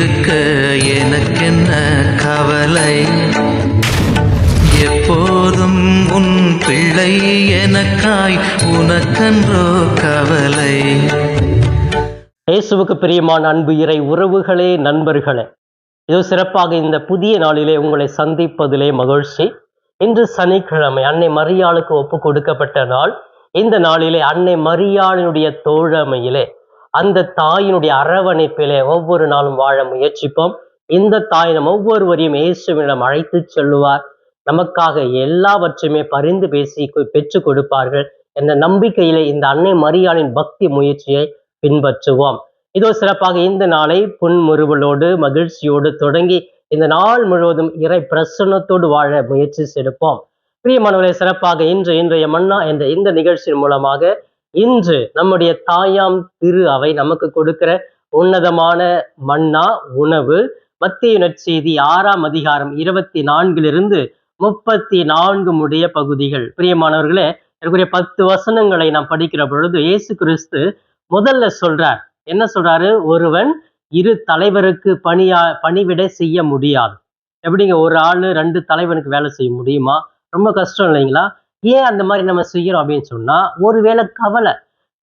இருக்க எனக்கென்ன கவலை, எப்போதும் உன் பிள்ளை எனக்காய் உனக்கன்றோ கவலை. இயேசுவுக்கு பிரியமான அன்பு இறை உறவுகளே, நண்பர்களே, இது சிறப்பாக இந்த புதிய நாளிலே உங்களை சந்திப்பதிலே மகிழ்ச்சி. இன்று சனிக்கிழமை அன்னை மரியாளுக்கு ஒப்பு கொடுக்கப்பட்ட நாள். இந்த நாளிலே அன்னை மரியாளினுடைய தோழமையிலே, அந்த தாயினுடைய அரவணைப்பிலே ஒவ்வொரு நாளும் வாழ முயற்சிப்போம். இந்த தாய் நம் ஒவ்வொருவரையும் இயேசுவிடம் அழைத்து செல்லுவார். நமக்காக எல்லாவற்றையுமே பரிந்து பேசி பெற்றுக் கொடுப்பார்கள் என்ற நம்பிக்கையிலே இந்த அன்னை மரியாளின் பக்தி முயற்சியை பின்பற்றுவோம். இதோ சிறப்பாக இந்த நாளை புன்முறுவலோடு மகிழ்ச்சியோடு தொடங்கி இந்த நாள் முழுவதும் இறை பிரசன்னத்தோடு வாழ முயற்சி எடுப்போம். பிரியமானவர்களே, சிறப்பாக இன்றைய மன்னா என்ற இந்த நிகழ்ச்சியின் மூலமாக இன்று நம்முடைய தாயாம் திரு அவை நமக்கு கொடுக்கிற உன்னதமான மன்னா உணவு மத்தேயு நற்செய்தி 6ஆம் அதிகாரம் 24 34 முடிய பகுதிகள். பிரியமானவர்களே, எனக்குரிய 10 வசனங்களை நாம் படிக்கிற பொழுது இயேசு கிறிஸ்து முதல்ல சொல்றார். என்ன சொல்றாரு? ஒருவன் இரு தலைவருக்கு பணிவிட செய்ய முடியாது. எப்படிங்க ஒரு ஆளு 2 தலைவனுக்கு வேலை செய்ய முடியுமா? ரொம்ப கஷ்டம் இல்லைங்களா? ஏன் அந்த மாதிரி நம்ம செய்யறோம் அப்படின்னு சொன்னா, ஒருவேளை கவலை,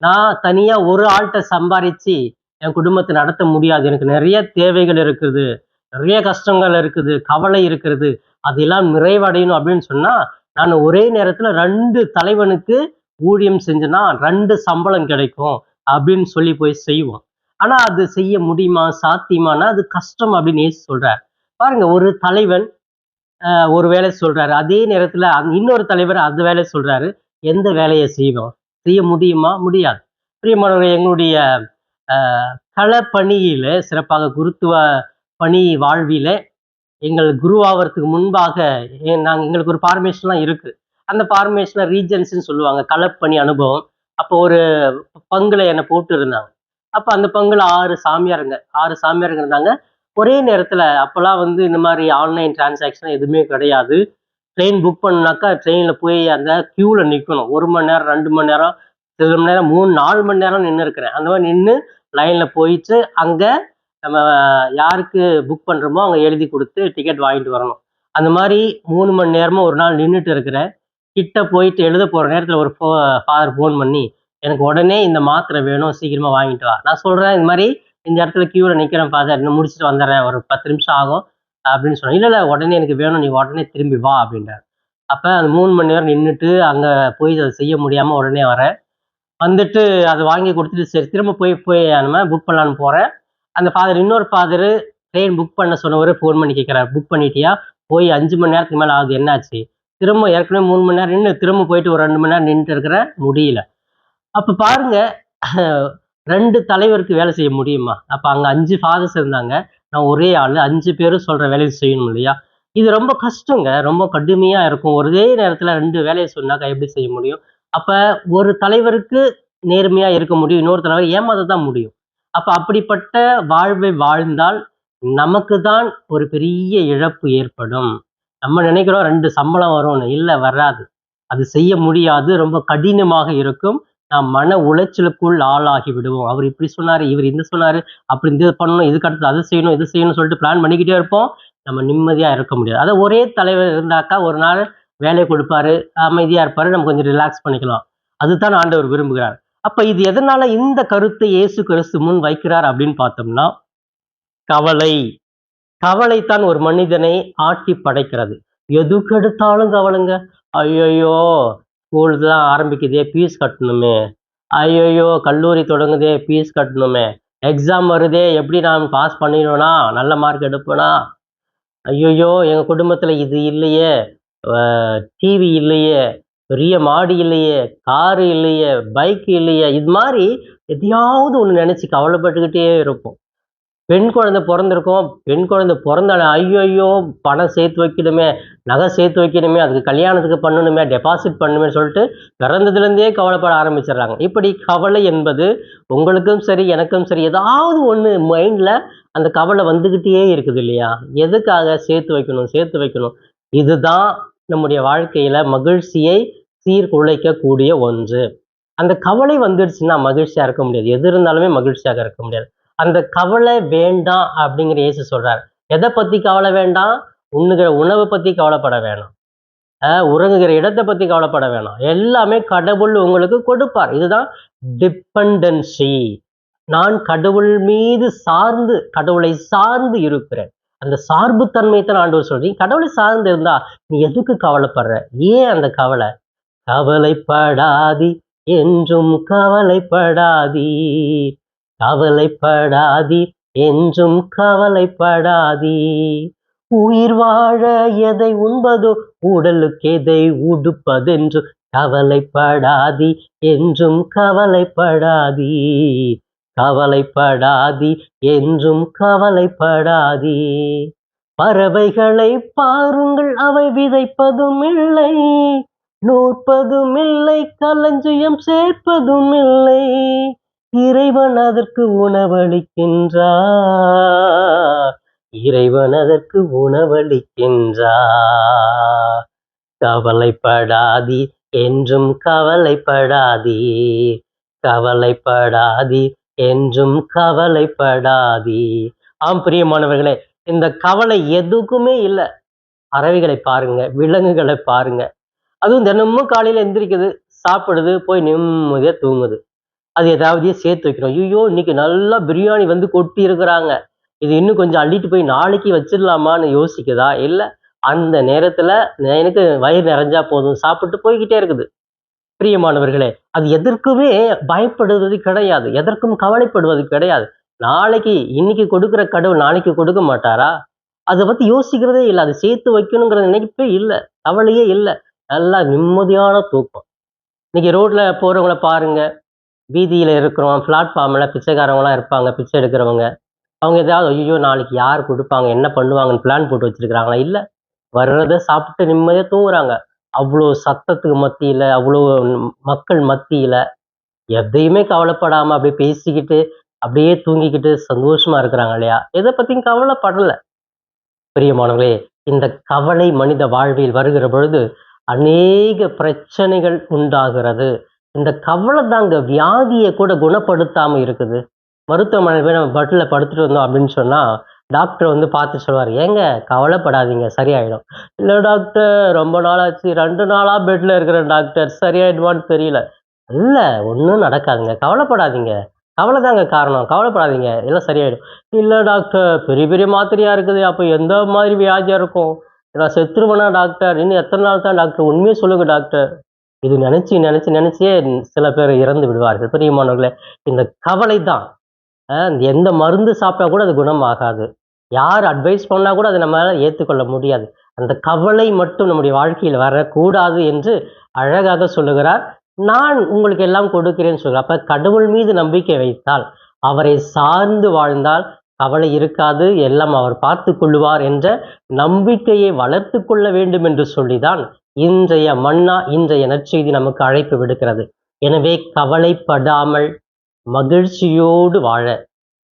நான் தனியா ஒரு ஆள்கிட்ட சம்பாரிச்சு என் குடும்பத்தை நடத்த முடியாது, எனக்கு நிறைய தேவைகள் இருக்குது, நிறைய கஷ்டங்கள் இருக்குது, கவலை இருக்கிறது, அதெல்லாம் நிறைவடையணும் அப்படின்னு சொன்னா நான் ஒரே நேரத்துல 2 தலைவனுக்கு ஊழியம் செஞ்சேன்னா 2 சம்பளம் கிடைக்கும் அப்படின்னு சொல்லி போய் செய்வோம். ஆனா அது செய்ய முடியுமா, சாத்தியமானா அது கஷ்டம் அப்படின்னு சொல்றார். பாருங்க, ஒரு தலைவன் ஒரு வேலை சொல்றாரு, அதே நேரத்துல இன்னொரு தலைவர் அந்த வேலை சொல்றாரு. எந்த வேலையை செய்வோம்? செய்ய முடியுமா? முடியாது. பிரியமானவர்கள், எங்களுடைய களப்பணியில சிறப்பாக குருத்துவ பணி வாழ்வில எங்கள் குருவாகிறதுக்கு முன்பாக எங்களுக்கு ஒரு ஃபார்மேஷன்லாம் இருக்கு. அந்த ஃபார்மேஷன்ல ரீஜன்ஸ்ன்னு சொல்லுவாங்க, களப்பணி அனுபவம். அப்போ ஒரு பங்குல என்னை போட்டு இருந்தாங்க. அப்ப அந்த பங்குல 6 சாமியாருங்க இருந்தாங்க. ஒரே நேரத்துல அப்பெல்லாம் இந்த மாதிரி ஆன்லைன் டிரான்சாக்ஷன் எதுவுமே கிடையாது. ட்ரெயின் புக் பண்ணாக்கா ட்ரெயின்ல போய் அந்த கியூல நிக்கணும். 1 மணி நேரம், 2 மணி நேரம், சில மணி நேரம், 3-4 மணி நேரம் நின்று இருக்கிறேன். அந்த மாதிரி நின்று லைன்ல போயிட்டு அங்க நம்ம யாருக்கு புக் பண்றோமோ அவங்க எழுதி கொடுத்து டிக்கெட் வாங்கிட்டு வரணும். அந்த மாதிரி 3 மணி நேரமா ஒரு நாள் நின்றுட்டு இருக்கிறேன். கிட்ட போயிட்டு எழுத போற நேரத்துல ஒரு ஃபாதர் ஃபோன் பண்ணி, எனக்கு உடனே இந்த மாத்திரை வேணும், சீக்கிரமா வாங்கிட்டு வா. நான் சொல்றேன், இந்த மாதிரி இந்த இடத்துல கியூல நிக்கிறேன் ஃபாதர், இன்னும் முடிச்சுட்டு வந்துடுறேன், ஒரு 10 நிமிஷம் ஆகும் அப்படின்னு சொன்னேன். இல்ல உடனே எனக்கு வேணும், நீ உடனே திரும்பி வா அப்படின்றார். அப்ப அந்த 3 மணி நேரம் நின்றுட்டு அங்க போய் அதை செய்ய முடியாம உடனே வரேன். வந்துட்டு அதை வாங்கி கொடுத்துட்டு சரி திரும்ப போய் நம்ம புக் பண்ணலான்னு போறேன். அந்த ஃபாதர், இன்னொரு ஃபாதர் ட்ரெயின் புக் பண்ண சொன்னவரு ஃபோன் பண்ணி கேட்கிறார், புக் பண்ணிட்டியா? போய் 5 மணி நேரத்துக்கு மேல ஆகுது, என்னாச்சு? திரும்ப ஏற்கனவே 3 மணி நேரம் நின்று திரும்ப போயிட்டு ஒரு 2 மணி நேரம் நின்றுட்டு இருக்கிற, முடியல. அப்ப பாருங்க, 2 தலைவருக்கு வேலை செய்ய முடியுமா? அப்ப அங்க 5 ஃபாதர்ஸ் இருந்தாங்க, நான் ஒரே ஆளு, 5 பேரும் சொல்ற வேலையை செய்யணும் இல்லையா? இது ரொம்ப கஷ்டங்க, ரொம்ப கடுமையா இருக்கும். ஒரே நேரத்துல 2 வேலையை சொன்னாக்கா எப்படி செய்ய முடியும்? அப்ப ஒரு தலைவருக்கு நேர்மையா இருக்க முடியும், இன்னொரு தலைவர் ஏமாத்ததான் முடியும். அப்ப அப்படிப்பட்ட வாழ்வை வாழ்ந்தால் நமக்கு தான் ஒரு பெரிய இழப்பு ஏற்படும். நம்ம நினைக்கிறோம் 2 சம்பளம் வரும்னு, இல்ல வராது. அது செய்ய முடியாது, ரொம்ப கடினமாக இருக்கும். நாம் மன உளைச்சலுக்குள் ஆளாகி விடுவோம். அவர் இப்படி சொன்னாரு, இவர் இந்த சொன்னாரு, அப்படி இது பண்ணணும், இதுக்கு அடுத்து அதை செய்யணும், இது செய்யணும் சொல்லிட்டு பிளான் பண்ணிக்கிட்டே இருப்போம். நம்ம நிம்மதியா இருக்க முடியாது. அதை ஒரே தலைவர் இருந்தாக்கா ஒரு நாள் வேலை கொடுப்பாரு, அமைதியா இருப்பாரு, நம்ம கொஞ்சம் ரிலாக்ஸ் பண்ணிக்கலாம். அதுதான் ஆண்டவர் விரும்புகிறார். அப்ப இது எதனால இந்த கருத்தை இயேசு கிறிஸ்து முன் வைக்கிறார் அப்படின்னு பார்த்தோம்னா, கவலைத்தான் ஒரு மனிதனை ஆட்டி படைக்கிறது. எதுக்கு எடுத்தாலும் கவலைங்க. ஐயோ, ஸ்கூல் தான் ஆரம்பிக்குதே, ஃபீஸ் கட்டணுமே. ஐயோ, கல்லூரி தொடங்குதே, ஃபீஸ் கட்டணுமே. எக்ஸாம் வருதே, எப்படி நான் பாஸ் பண்ணிடுவேனா, நல்ல மார்க் எடுப்பேனா. ஐயோ, எங்க குடும்பத்துல இது இல்லையே, டிவி இல்லையே, பெரிய மாடி இல்லையே, காரு இல்லையே, பைக் இல்லையே. இது மாதிரி எதையாவது ஒண்ணு நினைச்சு கவலைப்பட்டுக்கிட்டே இருப்போம். பெண் குழந்தை பிறந்திருக்கும், பெண் குழந்தை பிறந்தாலே ஐயோ, பணம் சேர்த்து வைக்கணுமே, நகை சேர்த்து வைக்கணுமே, அதுக்கு கல்யாணத்துக்கு பண்ணணுமே, டெபாசிட் பண்ணணுமே சொல்லிட்டு பிறந்ததுலேருந்தே கவலைப்பட ஆரம்பிச்சிடுறாங்க. இப்படி கவலை என்பது உங்களுக்கும் சரி எனக்கும் சரி ஏதாவது ஒன்று மைண்டில் அந்த கவலை வந்துக்கிட்டே இருக்குது இல்லையா? எதுக்காக? சேர்த்து வைக்கணும். இதுதான் நம்முடைய வாழ்க்கையில் மகிழ்ச்சியை சீர்குலைக்கக்கூடிய ஒன்று. அந்த கவலை வந்துடுச்சுன்னா மகிழ்ச்சியாக இருக்க முடியாது. எது இருந்தாலுமே மகிழ்ச்சியாக இருக்க முடியாது. அந்த கவலை வேண்டாம் அப்படிங்கிற இயேசு சொல்றார். எதை பத்தி கவலை வேண்டாம்? உண்ணுகிற உணவை பத்தி கவலைப்பட வேணாம். உறங்குகிற இடத்தை பத்தி கவலைப்பட வேணாம். எல்லாமே கடவுள் உங்களுக்கு கொடுப்பார். இதுதான் டிபெண்டன்சி. நான் கடவுள் மீது சார்ந்து, கடவுளை சார்ந்து இருக்கிறேன். அந்த சார்பு தன்மையத்தான் ஆண்டவர் சொல்றீங்க. கடவுளை சார்ந்து இருந்தா நீ எதுக்கு கவலைப்படுற? ஏன் அந்த கவலை? கவலைப்படாதி என்றும் கவலைப்படாதி, கவலைப்படாதி என்றும் கவலைப்படாதி. உயிர் வாழ எதை உண்பதோ உடலுக்கு எதை உடுப்பதென்று கவலைப்படாதி என்றும் கவலைப்படாதி, கவலைப்படாதி என்றும் கவலைப்படாதி. பறவைகளை பாருங்கள், அவை விதைப்பதும் இல்லை, நூற்பதும் இல்லை, களஞ்சியம் சேர்ப்பதும் இல்லை. இறைவன் அதற்கு உணவளிக்கின்றார், இறைவன் அதற்கு உணவளிக்கின்றார். கவலைப்படாதி என்றும் கவலைப்படாதி, கவலைப்படாதி என்றும் கவலைப்படாதி. ஆம் பிரியமானவர்களே, இந்த கவலை எதுக்குமே இல்லை. பறவைகளை பாருங்க, விலங்குகளை பாருங்க, அதுவும் தினமும் காலையில எந்திரிக்குது, சாப்பிடுது, போய் நிம்மதியா தூங்குது. அது ஏதாவது சேர்த்து வைக்கிறோம். ஐயோ இன்னைக்கு நல்லா பிரியாணி வந்து கொட்டி இருக்கிறாங்க, இது இன்னும் கொஞ்சம் அள்ளிட்டு போய் நாளைக்கு வச்சிடலாமான்னு யோசிக்குதா? இல்லை, அந்த நேரத்துல எனக்கு வயிறு நிறைஞ்சா போதும், சாப்பிட்டு போய்கிட்டே இருக்குது. பிரியமானவர்களே, அது எதற்குமே பயப்படுவது கிடையாது, எதற்கும் கவலைப்படுவது கிடையாது. நாளைக்கு இன்னைக்கு கொடுக்குற கடவுள் நாளைக்கு கொடுக்க மாட்டாரா? அதை பத்தி யோசிக்கிறதே இல்லை. அது சேர்த்து வைக்கணுங்கிற நினைப்பே இல்லை, கவலையே இல்லை. நல்லா நிம்மதியான தூக்கம். இன்னைக்கு ரோட்ல போறவங்கள பாருங்க, வீதியில இருக்கிறோம், பிளாட்ஃபார்ம்ல பிச்சைக்காரவங்களாம் இருப்பாங்க, பிச்சை எடுக்கிறவங்க. அவங்க ஏதாவது ஐயோ நாளைக்கு யார் கொடுப்பாங்க, என்ன பண்ணுவாங்கன்னு பிளான் போட்டு வச்சிருக்கிறாங்களா? இல்லை, வர்றதை சாப்பிட்டு நிம்மதியா தூங்குறாங்க. அவ்வளோ சத்தத்துக்கு மத்தியில, அவ்வளோ மக்கள் மத்தியில எதையுமே கவலைப்படாம அப்படியே பேசிக்கிட்டு அப்படியே தூங்கிக்கிட்டு சந்தோஷமா இருக்கிறாங்க இல்லையா? எதை பத்தியும் கவலைப்படல. பிரியமானவர்களே, இந்த கவலை மனித வாழ்வில் வருகிற பொழுது அநேக பிரச்சனைகள் உண்டாகிறது. இந்த கவலை தாங்க வியாதியை கூட குணப்படுத்தாம இருக்குது. மருத்துவமனை போய் நம்ம பட்டில படுத்துட்டு வந்தோம் அப்படின்னு சொன்னா டாக்டர் வந்து பார்த்து சொல்லுவார், ஏங்க கவலைப்படாதீங்க சரியாயிடும். இல்லை டாக்டர், ரொம்ப நாளாச்சு, 2 நாளா பெட்ல இருக்கிறேன் டாக்டர், சரியாயிடுவான்னு தெரியல. இல்லை, ஒன்றும் நடக்காதுங்க, கவலைப்படாதீங்க, கவலை தாங்க காரணம், கவலைப்படாதீங்க, எல்லாம் சரியாயிடும். இல்லை டாக்டர், பெரிய பெரிய மாத்திரையா இருக்குது, அப்போ எந்த மாதிரி வியாதியா இருக்கும், நான் செத்துருவேனா டாக்டர், இன்னும் எத்தனை நாள் தான் டாக்டர், உண்மையே சொல்லுங்க டாக்டர். இது நினைச்சு நினைச்சு நினைச்சே சில பேர் இறந்து விடுவார்கள். பிரியமானவர்களே, இந்த கவலை தான். எந்த மருந்து சாப்பிட்டா கூட அது குணமாகாது, யார் அட்வைஸ் பண்ணா கூட அதை நம்மளால ஏற்றுக்கொள்ள முடியாது. அந்த கவலை மட்டும் நம்முடைய வாழ்க்கையில் வரக்கூடாது என்று அழகாக சொல்லுகிறார். நான் உங்களுக்கு எல்லாம் கொடுக்கிறேன்னு சொல்கிறார். அப்ப கடவுள் மீது நம்பிக்கை வைத்தால், அவரை சார்ந்து வாழ்ந்தால் கவலை இருக்காது, எல்லாம் அவர் பார்த்து கொள்ளுவார் என்ற நம்பிக்கையை வளர்த்து கொள்ள வேண்டும் என்று சொல்லிதான் இன்றைய மன்னா, இன்றைய நற்செய்தி நமக்கு அழைப்பு விடுக்கிறது. எனவே கவலைப்படாமல் மகிழ்ச்சியோடு வாழ,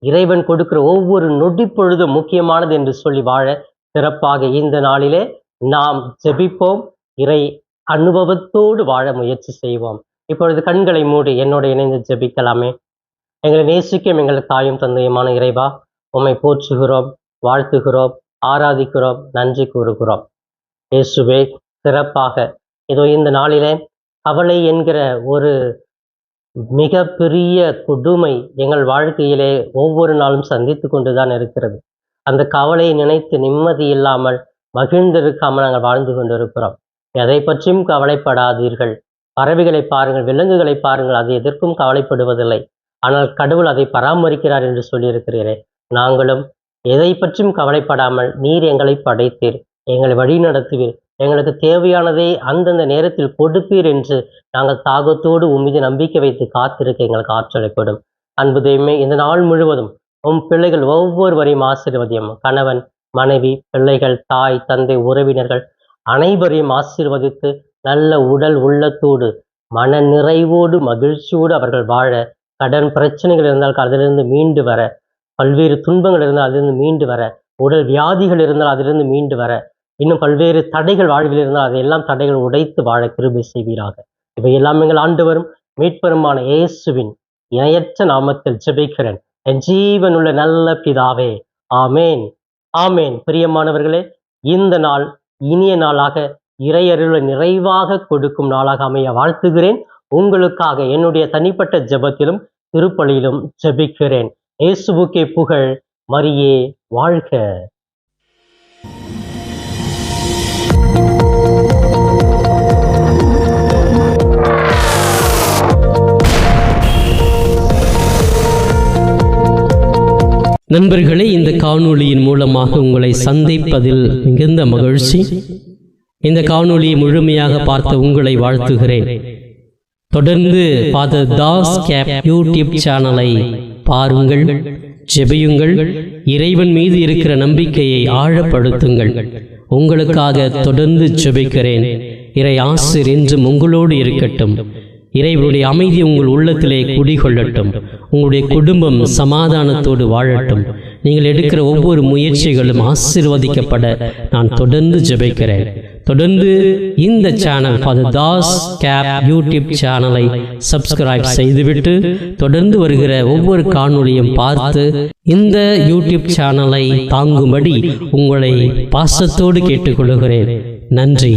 இறைவன் கொடுக்கிற ஒவ்வொரு நொடி பொழுதும் முக்கியமானது என்று சொல்லி வாழ சிறப்பாக இந்த நாளிலே நாம் ஜெபிப்போம். இறை அனுபவத்தோடு வாழ முயற்சி செய்வோம். இப்பொழுது கண்களை மூடி என்னோட இணைந்து ஜெபிக்கலாமே. எங்களை நேசிக்கும் எங்கள் தாயும் தந்தையுமான இறைவா, உம்மை போற்றுகிறோம், வாழ்த்துகிறோம், ஆராதிக்கிறோம், நன்றி கூறுகிறோம். இயேசுவே, சிறப்பாக இதோ இந்த நாளிலே கவலை என்கிற ஒரு மிக பெரிய கொடுமை எங்கள் வாழ்க்கையிலே ஒவ்வொரு நாளும் சந்தித்து கொண்டுதான் இருக்கிறது. அந்த கவலையை நினைத்து நிம்மதி இல்லாமல் மகிழ்ந்திருக்காமல் நாங்கள் வாழ்ந்து கொண்டிருக்கிறோம். எதை பற்றியும் கவலைப்படாதீர்கள். பறவைகளை பாருங்கள், விலங்குகளை பாருங்கள், அது எதற்கும் கவலைப்படுவதில்லை, ஆனால் கடவுள் அதை பராமரிக்கிறார் என்று சொல்லியிருக்கிறீரே. நாங்களும் எதை பற்றியும் கவலைப்படாமல் நீர் எங்களை படைத்தீர், எங்களை வழி நடத்துவீர், எங்களுக்கு தேவையானதை அந்தந்த நேரத்தில் கொடுப்பீர் என்று நாங்கள் தாகத்தோடு உம்மீது நம்பிக்கை வைத்து காத்திருக்க எங்களுக்கு ஆற்றலை கொடும். அன்பு தெய்வமே, இந்த நாள் முழுவதும் உம் பிள்ளைகள் ஒவ்வொருவரையும் ஆசீர்வதியும். கணவன், மனைவி, பிள்ளைகள், தாய், தந்தை, உறவினர்கள் அனைவரையும் ஆசீர்வதித்து நல்ல உடல் உள்ளத்தோடு மன நிறைவோடு மகிழ்ச்சியோடு அவர்கள் வாழ, கடன் பிரச்சனைகள் இருந்தால் அதிலிருந்து மீண்டு வர, பல்வேறு துன்பங்கள் இருந்தால் அதிலிருந்து மீண்டு வர, உடல் வியாதிகள் இருந்தால் அதிலிருந்து மீண்டு வர, இன்னும் பல்வேறு தடைகள் வாழ்வில் இருந்தால் அதையெல்லாம் தடைகள் உடைத்து வாழ கிருபை செய்வீராக. இவை எல்லாம் எங்கள் ஆண்டவரும் மீட்பெருமான இயேசுவின் இணையற்ற நாமத்தில் ஜெபிக்கிறேன் என் ஜீவனுள்ள நல்ல பிதாவே. ஆமேன், ஆமேன். பிரியமானவர்களே, இந்த நாள் இனிய நாளாக, இறையருளை நிறைவாக கொடுக்கும் நாளாக அமைய வாழ்த்துகிறேன். உங்களுக்காக என்னுடைய தனிப்பட்ட ஜெபத்திலும் திருப்பலியிலும் ஜெபிக்கிறேன். இயேசுவுக்கே புகழ், மரியே வாழ்க. நண்பர்களே, இந்த காணொளியின் மூலமாக உங்களை சந்திப்பதில் மிகுந்த மகிழ்ச்சி. இந்த காணொளியை முழுமையாக பார்த்த உங்களை வாழ்த்துகிறேன். தொடர்ந்து ஃபாதர் தாஸ் கேப் யூடியூப் சேனலை பாருங்கள், ஜெபியுங்கள், இறைவன் மீது இருக்கிற நம்பிக்கையை ஆழப்படுத்துங்கள். உங்களுக்காக தொடர்ந்து ஜெபிக்கிறேன். இறை ஆசிர் என்றும் உங்களோடு இருக்கட்டும். இறைவனுடைய அமைதி உங்கள் உள்ளத்திலே குடிகொள்ளட்டும். உங்களுடைய குடும்பம் சமாதானத்தோடு வாழட்டும். நீங்கள் எடுக்கிற ஒவ்வொரு முயற்சிகளும் ஆசீர்வதிக்கப்பட நான் தொடர்ந்து ஜெபிக்கிறேன். தொடர்ந்து இந்த சேனல் ஃபாதர் தாஸ் கேப் யூடியூப் சேனலை சப்ஸ்கிரைப் செய்துவிட்டு தொடர்ந்து வருகிற ஒவ்வொரு காணொளியும் பார்த்து இந்த யூடியூப் சேனலை தாங்கும்படி உங்களை பாசத்தோடு கேட்டுக்கொள்கிறேன். நன்றி.